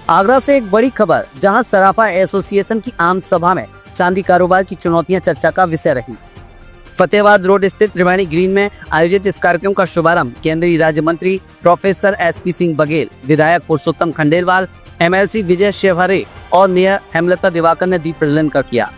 आगरा से एक बड़ी खबर, जहां सराफा एसोसिएशन की आम सभा में चांदी कारोबार की चुनौतियां चर्चा का विषय रही। फतेहाबाद रोड स्थित त्रिवेणी ग्रीन में आयोजित इस कार्यक्रम का शुभारंभ केंद्रीय राज्य मंत्री प्रोफेसर एसपी सिंह बघेल, विधायक पुरुषोत्तम खंडेलवाल, एमएलसी विजय शेवहरे और मेयर हेमलता दिवाकर ने दीप प्रज्वलन कर किया।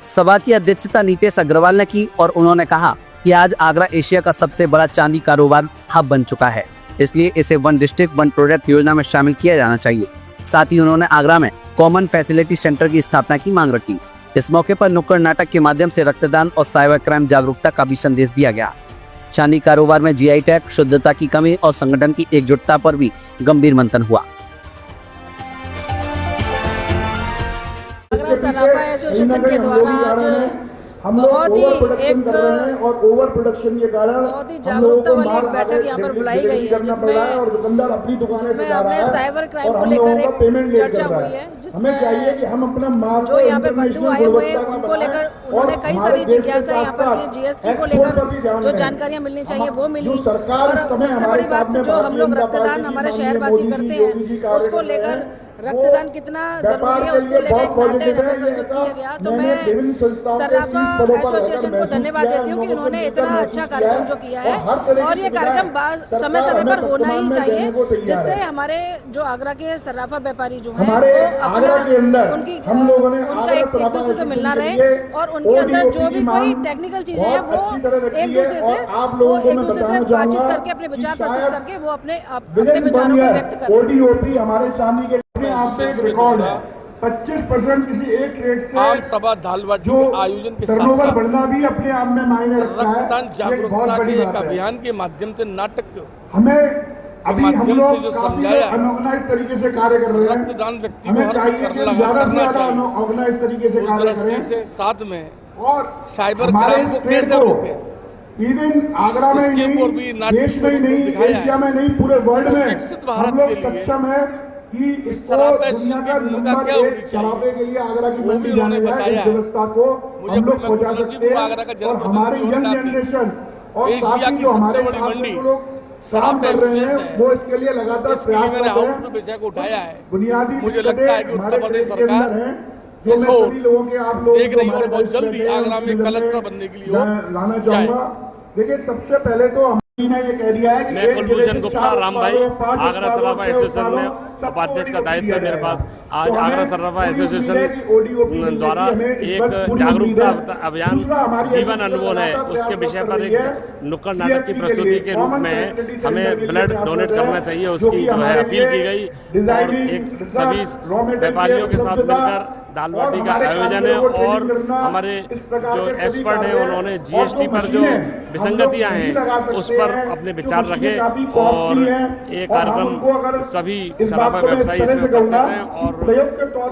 सभा की अध्यक्षता नीतेश अग्रवाल ने की और उन्होंने कहा कि आज आगरा एशिया का सबसे बड़ा चांदी कारोबार हब बन चुका है, इसलिए इसे वन डिस्ट्रिक्ट वन प्रोडक्ट योजना में शामिल किया जाना चाहिए। साथ ही उन्होंने आगरा में कॉमन फैसिलिटी सेंटर की स्थापना की मांग रखी। इस मौके पर नुक्कड़ नाटक के माध्यम से रक्तदान और साइबर क्राइम जागरूकता का भी संदेश दिया गया। चांदी कारोबार में जीआई टैग, शुद्धता की कमी और संगठन की एकजुटता पर भी गंभीर मंथन हुआ। सराफा एसोसिएशन के द्वारा आज बहुत ही ओवर प्रोडक्शन के कारण बहुत ही जागरूकता वाली एक बैठक यहाँ पर बुलाई गई है, जिसमें हमने साइबर क्राइम को लेकर एक चर्चा हुई है, जिसमें जो यहाँ पर बंधु आए हुए हैं उनको लेकर उन्होंने कई सारी जिज्ञासा यहाँ पर की। जीएसटी को लेकर जो जानकारियाँ मिलनी चाहिए वो मिली, और सबसे बड़ी बात जो हम लोग रक्तदान हमारे शहरवासी करते हैं उसको लेकर रक्तदान कितना जरूरी है उसको लेकर एक नाटक प्रस्तुत किया गया। तो मैं सराफा एसोसिएशन को धन्यवाद देती हूँ कि उन्होंने इतना अच्छा कार्यक्रम जो किया है, और ये कार्यक्रम समय समय पर होना ही चाहिए, जिससे हमारे जो आगरा के सराफा व्यापारी जो हैं वो अपना उनका एक दूसरे से मिलना रहे, और उनके अंदर जो भी कोई टेक्निकल चीजें हैं वो एक दूसरे से बातचीत करके अपने विचार प्रस्तुत करके वो अपने विचारों को व्यक्त करें। एक रिकॉर्ड है 25% किसी एक ट्रेड से आम सभा धालवाटी आयोजन के टर्नओवर बढ़ना भी अपने आप में मायने रखता है। रक्तदान जागरूकता के एक अभियान के माध्यम से नाटक हमें अभी हम लोग काफी अनऑर्गेनाइज तरीके से कार्य कर रहे हैं। रक्तदान व्यक्ति हमें चाहिए कि हम ज्यादा से ज्यादा ऑर्गेनाइज तरीके से कार्य करें, साथ में और साइबर क्राइम को कैसे रोकें। इवन आगरा में ही नहीं, देश में ही नहीं, एशिया में नहीं, पूरे वर्ल्ड में हम लोग सक्षम है कि इसको दुनिया का नंबर 1 सराफे के लिए आगरा की मंडी जाने जाए। इस व्यवस्था को हम लोग पहुंचा सकते हैं, और हमारी यंग जनरेशन और साथ ही जो हमारे साथ में लोग काम कर रहे हैं वो इसके लिए लगातार प्रयासरत हैं। बुनियादी दिक्कतें हमारे प्रदेश के अंदर हैं, जो मैं सभी लोगों के आप लोग देख रही हूं, बहुत जल्दी आगरा में कलेक्टर बनने के लिए लाना चाहूंगा। देखिए, सबसे पहले तो ने ये कह दिया है कि मैं कुलभूषण गुप्ता राम भाई, आगरा सराफा एसोसिएशन में उपाध्यक्ष का दायित्व है मेरे पास। आज आगरा सराफा एसोसिएशन द्वारा एक जागरूकता अभियान जीवन अनमोल है उसके विषय पर एक नुक्कड़ नाटक की प्रस्तुति के रूप में हमें ब्लड डोनेट करना चाहिए, उसकी जो है अपील की गई, और एक सभी व्यापारियों के साथ मिलकर दाल बाटी का आयोजन है। और हमारे जो एक्सपर्ट हैं उन्होंने जीएसटी पर जो विसंगतियां हैं उस पर अपने विचार रखे, और ये कार्यक्रम सभी सराफा व्यवसायी इसमें उपस्थित हैं और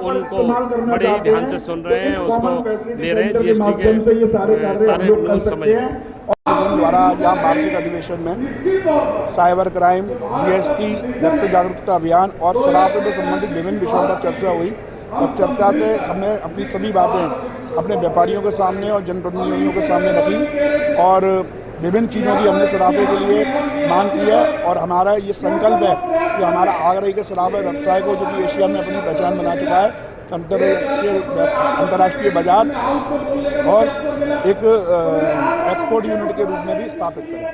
उनको बड़े ही ध्यान से सुन रहे हैं, उसको ले रहे हैं, जीएसटी के सारे रूल समझ रहे हैं। द्वारा यहाँ वार्षिक अधिवेशन में साइबर क्राइम, जीएसटी, रक्त जागरूकता अभियान और शराब से संबंधित विभिन्न विषयों पर चर्चा हुई, और चर्चा से हमने अपनी सभी बातें अपने व्यापारियों के सामने और जनप्रतिनिधियों के सामने रखी, और विभिन्न चीज़ों की हमने सराफे के लिए मांग की है। और हमारा ये संकल्प है कि हमारा आगरा के सराफा व्यवसाय को, जो कि एशिया में अपनी पहचान बना चुका है, अंतर्राष्ट्रीय बाजार और एक एक्सपोर्ट यूनिट के रूप में भी स्थापित करें।